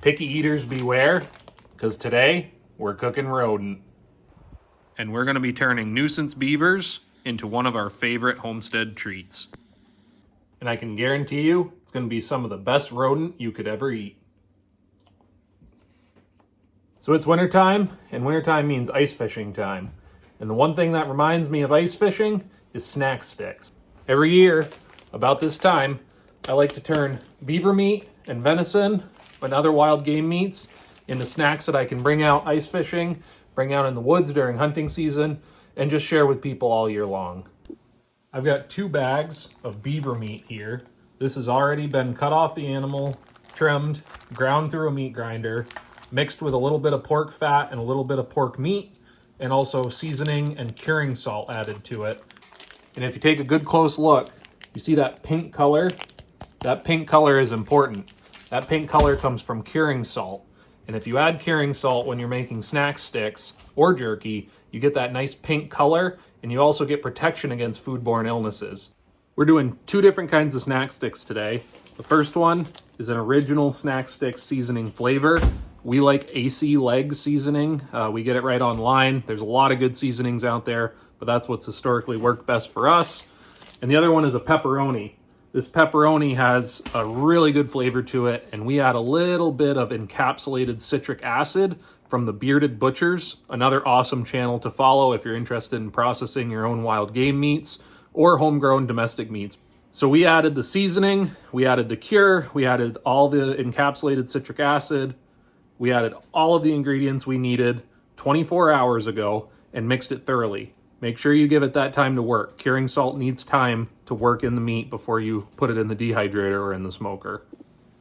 Picky eaters beware, because today we're cooking rodent. And we're going to be turning nuisance beavers into one of our favorite homestead treats. And I can guarantee you, it's going to be some of the best rodent you could ever eat. So it's wintertime, and wintertime means ice fishing time. And the one thing that reminds me of ice fishing is snack sticks. Every year, about this time, I like to turn beaver meat and venison and other wild game meats into snacks that I can bring out ice fishing, bring out in the woods during hunting season, and just share with people all year long. I've got 2 bags of beaver meat here. This has already been cut off the animal, trimmed, ground through a meat grinder, mixed with a little bit of pork fat and a little bit of pork meat, and also seasoning and curing salt added to it. And if you take a good close look, you see that pink color? That pink color is important. That pink color comes from curing salt. And if you add curing salt when you're making snack sticks or jerky, you get that nice pink color, and you also get protection against foodborne illnesses. We're doing 2 different kinds of snack sticks today. The first one is an original snack stick seasoning flavor. We like AC leg seasoning. We get it right online. There's a lot of good seasonings out there, but that's what's historically worked best for us. And the other one is a pepperoni. This pepperoni has a really good flavor to it, and we add a little bit of encapsulated citric acid from the Bearded Butchers, another awesome channel to follow if you're interested in processing your own wild game meats or homegrown domestic meats. So we added the seasoning, we added the cure, we added all the encapsulated citric acid, we added all of the ingredients we needed 24 hours ago and mixed it thoroughly. Make sure you give it that time to work. Curing salt needs time to work in the meat before you put it in the dehydrator or in the smoker.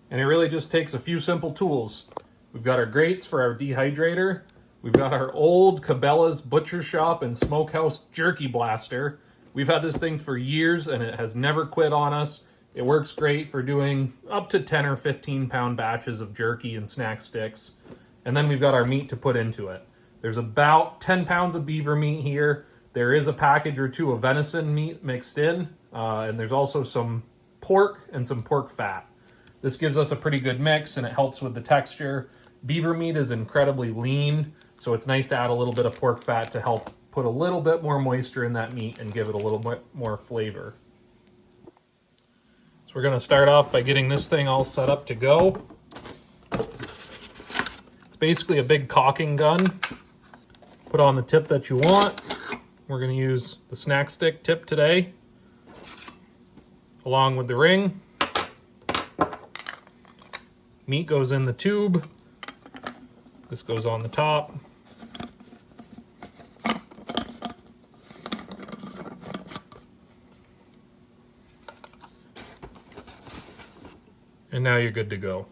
And it really just takes a few simple tools. We've got our grates for our dehydrator. We've got our old Cabela's Butcher Shop and Smokehouse Jerky Blaster. We've had this thing for years and it has never quit on us. It works great for doing up to 10 or 15 pound batches of jerky and snack sticks. And then we've got our meat to put into it. There's about 10 pounds of beaver meat here. There is a package or 2 of venison meat mixed in, and there's also some pork and some pork fat. This gives us a pretty good mix, and it helps with the texture. Beaver meat is incredibly lean, so it's nice to add a little bit of pork fat to help put a little bit more moisture in that meat and give it a little bit more flavor. So we're going to start off by getting this thing all set up to go. It's basically a big caulking gun. Put on the tip that you want. We're going to use the snack stick tip today, along with the ring. Meat goes in the tube. This goes on the top. And now you're good to go.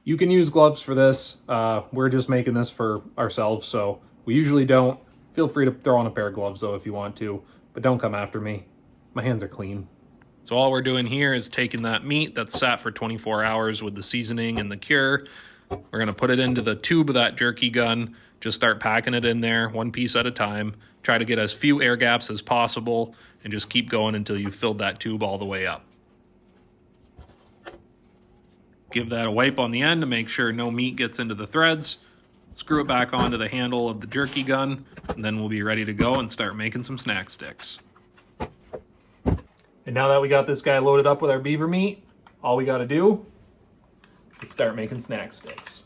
You can use gloves for this. We're just making this for ourselves, so we usually don't. Feel free to throw on a pair of gloves, though, if you want to, but don't come after me. My hands are clean. So all we're doing here is taking that meat that's sat for 24 hours with the seasoning and the cure. We're going to put it into the tube of that jerky gun. Just start packing it in there, 1 piece at a time. Try to get as few air gaps as possible, and just keep going until you've filled that tube all the way up. Give that a wipe on the end to make sure no meat gets into the threads. Screw it back onto the handle of the jerky gun, and then we'll be ready to go and start making some snack sticks. And now that we got this guy loaded up with our beaver meat, all we got to do is start making snack sticks.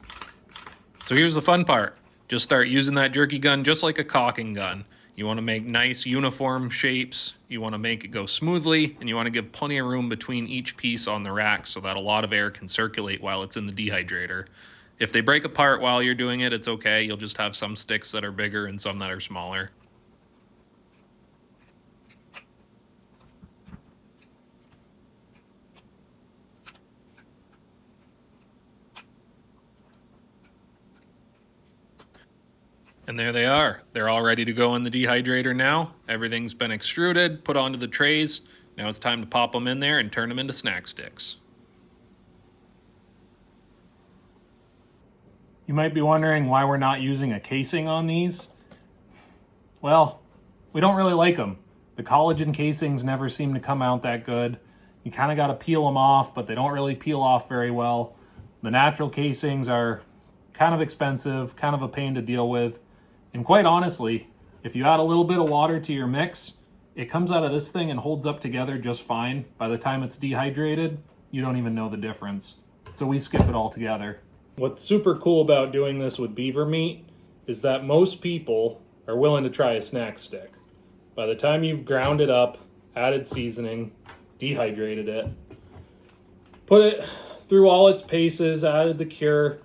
So here's the fun part. Just start using that jerky gun just like a caulking gun. You want to make nice uniform shapes, you want to make it go smoothly, and you want to give plenty of room between each piece on the rack so that a lot of air can circulate while it's in the dehydrator. If they break apart while you're doing it, it's okay. You'll just have some sticks that are bigger and some that are smaller. And there they are. They're all ready to go in the dehydrator now. Everything's been extruded, put onto the trays. Now it's time to pop them in there and turn them into snack sticks. You might be wondering why we're not using a casing on these. Well, we don't really like them. The collagen casings never seem to come out that good. You kind of got to peel them off, but they don't really peel off very well. The natural casings are kind of expensive, kind of a pain to deal with. And quite honestly, if you add a little bit of water to your mix, it comes out of this thing and holds up together just fine. By the time it's dehydrated, you don't even know the difference. So we skip it all together. What's super cool about doing this with beaver meat is that most people are willing to try a snack stick. By the time you've ground it up, added seasoning, dehydrated it, put it through all its paces, added the cure,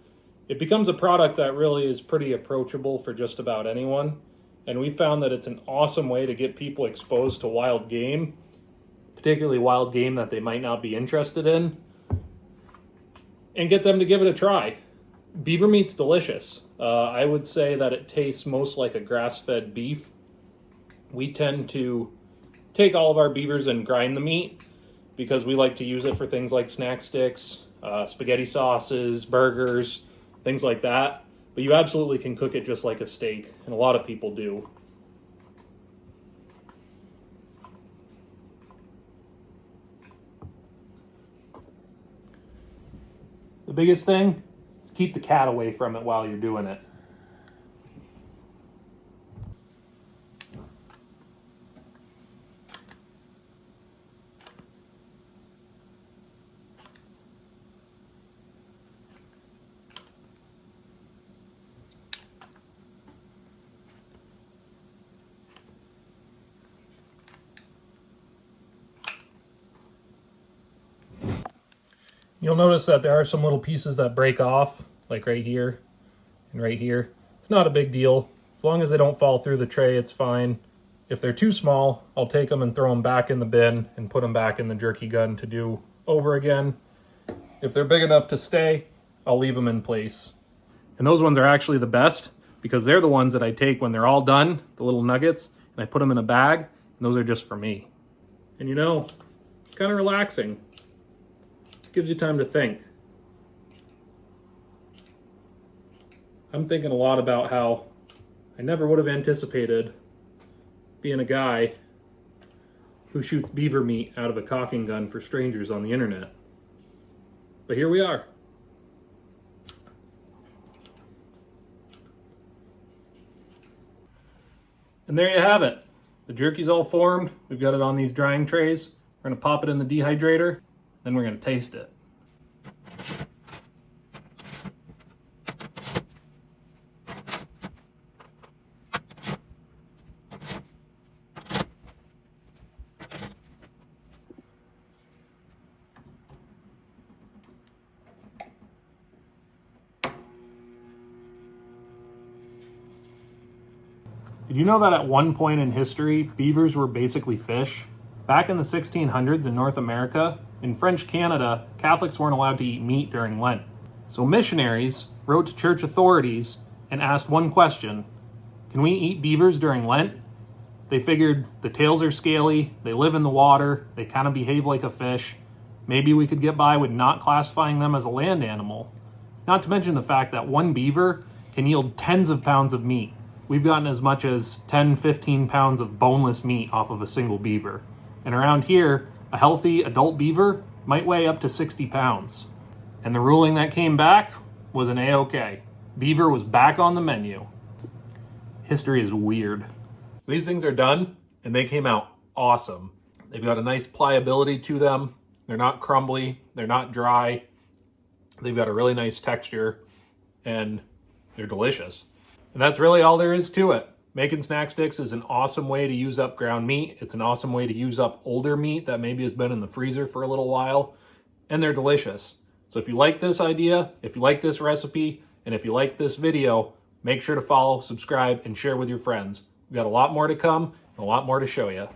it becomes a product that really is pretty approachable for just about anyone. And we found that it's an awesome way to get people exposed to wild game, particularly wild game that they might not be interested in, and get them to give it a try. Beaver meat's delicious. I would say that it tastes most like a grass-fed beef. We tend to take all of our beavers and grind the meat because we like to use it for things like snack sticks, spaghetti sauces, burgers, things like that. But you absolutely can cook it just like a steak, and a lot of people do. The biggest thing is keep the cat away from it while you're doing it. You'll notice that there are some little pieces that break off, like right here and right here. It's not a big deal. As long as they don't fall through the tray, it's fine. If they're too small, I'll take them and throw them back in the bin and put them back in the jerky gun to do over again. If they're big enough to stay, I'll leave them in place. And those ones are actually the best because they're the ones that I take when they're all done, the little nuggets, and I put them in a bag, and those are just for me. And you know, it's kind of relaxing. Gives you time to think. I'm thinking a lot about how I never would have anticipated being a guy who shoots beaver meat out of a caulking gun for strangers on the internet. But here we are. And there you have it. The jerky's all formed. We've got it on these drying trays. We're going to pop it in the dehydrator. Then we're going to taste it. Did you know that at one point in history, beavers were basically fish? Back in the 1600s in North America, in French Canada, Catholics weren't allowed to eat meat during Lent. So missionaries wrote to church authorities and asked one question: can we eat beavers during Lent? They figured the tails are scaly, they live in the water, they kind of behave like a fish. Maybe we could get by with not classifying them as a land animal. Not to mention the fact that one beaver can yield tens of pounds of meat. We've gotten as much as 10, 15 pounds of boneless meat off of a single beaver. And around here, a healthy adult beaver might weigh up to 60 pounds. And the ruling that came back was an A-OK. Beaver was back on the menu. History is weird. So these things are done, and they came out awesome. They've got a nice pliability to them. They're not crumbly. They're not dry. They've got a really nice texture, and they're delicious. And that's really all there is to it. Making snack sticks is an awesome way to use up ground meat. It's an awesome way to use up older meat that maybe has been in the freezer for a little while. And they're delicious. So if you like this idea, if you like this recipe, and if you like this video, make sure to follow, subscribe, and share with your friends. We've got a lot more to come and a lot more to show you.